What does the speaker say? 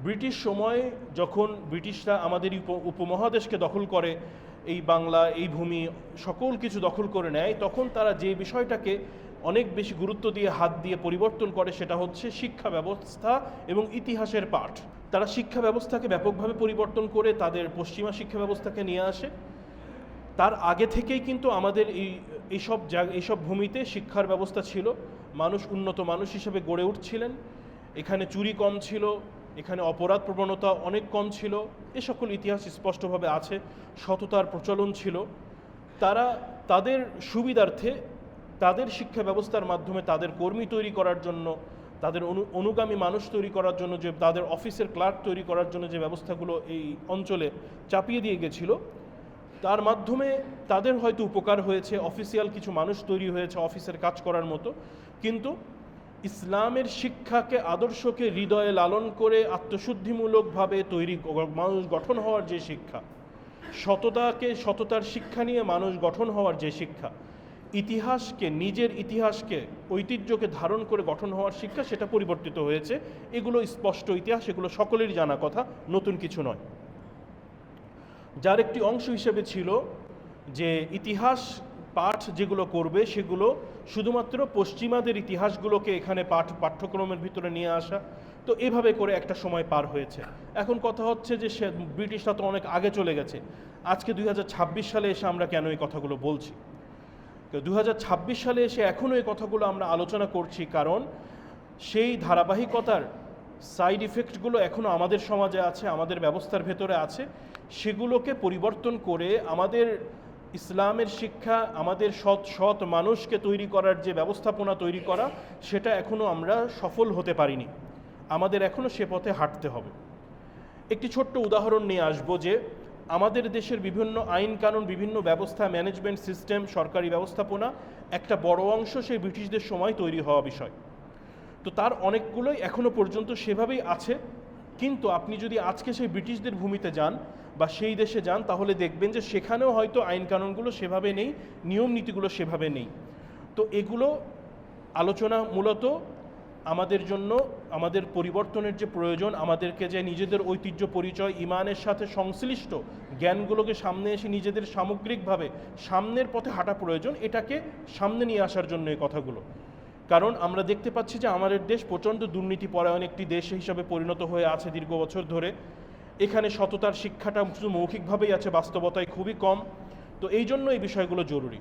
British সময়ে যখন ব্রিটিশরা আমাদের উপমহাদেশকে দখল করে, এই বাংলা, এই ভূমি সকল কিছু দখল করে নেয়, তখন তারা যে বিষয়টাকে অনেক বেশি গুরুত্ব দিয়ে হাত দিয়ে পরিবর্তন করে সেটা হচ্ছে শিক্ষা ব্যবস্থা এবং ইতিহাসের পাঠ। তারা শিক্ষা ব্যবস্থাকে ব্যাপকভাবে পরিবর্তন করে তাদের পশ্চিমা শিক্ষা ব্যবস্থাকে নিয়ে আসে। তার আগে থেকেই কিন্তু আমাদের এইসব ভূমিতে শিক্ষার ব্যবস্থা ছিল, মানুষ উন্নত মানুষ হিসেবে গড়ে উঠছিলেন, এখানে চুরি কম ছিল, এখানে অপরাধ প্রবণতা অনেক কম ছিল, এ সকল ইতিহাস স্পষ্টভাবে আছে। সততার প্রচলন ছিল। তারা তাদের সুবিধার্থে তাদের শিক্ষা ব্যবস্থার মাধ্যমে তাদের কর্মী তৈরি করার জন্য, তাদের অনুগামী মানুষ তৈরি করার জন্য, যে তাদের অফিসের ক্লার্ক তৈরি করার জন্য যে ব্যবস্থাগুলো এই অঞ্চলে চাপিয়ে দিয়ে গেছিল, তার মাধ্যমে তাদের হয়তো উপকার হয়েছে, অফিসিয়াল কিছু মানুষ তৈরি হয়েছে অফিসের কাজ করার মতো। কিন্তু ইসলামের শিক্ষাকে, আদর্শকে হৃদয়ে লালন করে আত্মশুদ্ধিমূলকভাবে তৈরি মানুষ গঠন হওয়ার যে শিক্ষা, সততার শিক্ষা নিয়ে মানুষ গঠন হওয়ার যে শিক্ষা, ইতিহাসকে, নিজের ইতিহাসকে, ঐতিহ্যকে ধারণ করে গঠন হওয়ার শিক্ষা, সেটা পরিবর্তিত হয়েছে। এগুলো স্পষ্ট ইতিহাস, এগুলো সকলেরই জানা কথা, নতুন কিছু নয়। যার একটি অংশ হিসেবে ছিল যে ইতিহাস পাঠ যেগুলো করবে সেগুলো শুধুমাত্র পশ্চিমাদের ইতিহাসগুলোকে এখানে পাঠ্যক্রমের ভিতরে নিয়ে আসা। তো এভাবে করে একটা সময় পার হয়েছে। এখন কথা হচ্ছে যে ব্রিটিশরা তো অনেক আগে চলে গেছে, আজকে 2026 সালে এসে আমরা কেন এই কথাগুলো বলছি? তো 2026 সালে এসে এখনও এই কথাগুলো আমরা আলোচনা করছি, কারণ সেই ধারাবাহিকতার সাইড ইফেক্টগুলো এখনও আমাদের সমাজে আছে, আমাদের ব্যবস্থার ভেতরে আছে। সেগুলোকে পরিবর্তন করে আমাদের ইসলামের শিক্ষা, আমাদের সৎ মানুষকে তৈরি করার যে ব্যবস্থাপনা তৈরি করা, সেটা এখনও আমরা সফল হতে পারিনি। আমাদের এখনও সে পথে হাঁটতে হবে। একটি ছোট্ট উদাহরণ নিয়ে আসবো যে আমাদের দেশের বিভিন্ন আইন কানুন, বিভিন্ন ব্যবস্থা, ম্যানেজমেন্ট সিস্টেম, সরকারি ব্যবস্থাপনা একটা বড় অংশ সেই ব্রিটিশদের সময় তৈরি হওয়া বিষয়। তো তার অনেকগুলোই এখনও পর্যন্ত সেভাবেই আছে। কিন্তু আপনি যদি আজকে সেই ব্রিটিশদের ভূমিতে যান বা সেই দেশে যান, তাহলে দেখবেন যে সেখানেও হয়তো আইন কানুনগুলো সেভাবে নেই, নিয়ম নীতিগুলো সেভাবে নেই। তো এগুলো আলোচনা মূলত আমাদের জন্য, আমাদের পরিবর্তনের যে প্রয়োজন, আমাদেরকে যে নিজেদের ঐতিহ্য, পরিচয়, ইমানের সাথে সংশ্লিষ্ট জ্ঞানগুলোকে সামনে এসে নিজেদের সামগ্রিকভাবে সামনের পথে হাঁটা প্রয়োজন, এটাকে সামনে নিয়ে আসার জন্য এই কথাগুলো। কারণ আমরা দেখতে পাচ্ছি যে আমাদের দেশ প্রচণ্ড দুর্নীতিপরায়ণ একটি দেশ হিসাবে পরিণত হয়ে আছে দীর্ঘ বছর ধরে। এখানে সততার শিক্ষাটা শুধু মৌখিকভাবেই আছে, বাস্তবতায় খুবই কম। তো এই জন্য এই বিষয়গুলো জরুরি।